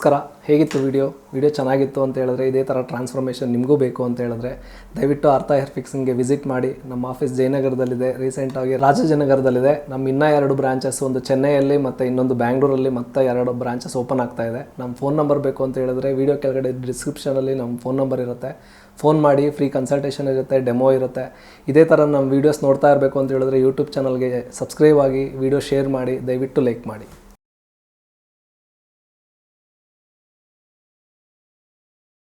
ನಮಸ್ಕಾರ. ಹೇಗಿತ್ತು ವಿಡಿಯೋ ಚೆನ್ನಾಗಿತ್ತು ಅಂತ ಹೇಳಿದ್ರೆ, ಇದೇ ಥರ ಟ್ರಾನ್ಸ್ಫಾರ್ಮೇಷನ್ ನಿಮಗೂ ಬೇಕು ಅಂತ ಹೇಳಿದ್ರೆ ದಯವಿಟ್ಟು ಅರ್ಥ ಹೇರ್ ಫಿಕ್ಸಿಂಗ್ಗೆ ವಿಸಿಟ್ ಮಾಡಿ. ನಮ್ಮ ಆಫೀಸ್ ಜಯನಗರದಲ್ಲಿದೆ, ರೀಸೆಂಟಾಗಿ ರಾಜಾಜಿನಗರದಲ್ಲಿದೆ. ನಮ್ಮ ಇನ್ನೂ 2 ಬ್ರಾಂಚಸ್, ಒಂದು ಚೆನ್ನೈಯಲ್ಲಿ ಮತ್ತು ಇನ್ನೊಂದು ಬ್ಯಾಂಗ್ಳೂರಲ್ಲಿ ಮತ್ತೆ 2 ಬ್ರಾಂಚಸ್ ಓಪನ್ ಆಗ್ತಾ ಇದೆ. ನಮ್ಮ ಫೋನ್ ನಂಬರ್ ಬೇಕು ಅಂತ ಹೇಳಿದ್ರೆ ವಿಡಿಯೋ ಕೆಳಗಡೆ ಡಿಸ್ಕ್ರಿಪ್ಷನಲ್ಲಿ ನಮ್ಮ ಫೋನ್ ನಂಬರ್ ಇರುತ್ತೆ, ಫೋನ್ ಮಾಡಿ. ಫ್ರೀ ಕನ್ಸಲ್ಟೇಷನ್ ಇರುತ್ತೆ, ಡೆಮೋ ಇರುತ್ತೆ. ಇದೇ ಥರ ನಮ್ಮ ವೀಡಿಯೋಸ್ ನೋಡ್ತಾ ಇರಬೇಕು ಅಂತ ಹೇಳಿದ್ರೆ ಯೂಟ್ಯೂಬ್ ಚಾನಲ್ಗೆ ಸಬ್ಸ್ಕ್ರೈಬ್ ಆಗಿ, ವಿಡಿಯೋ ಶೇರ್ ಮಾಡಿ, ದಯವಿಟ್ಟು ಲೈಕ್ ಮಾಡಿ.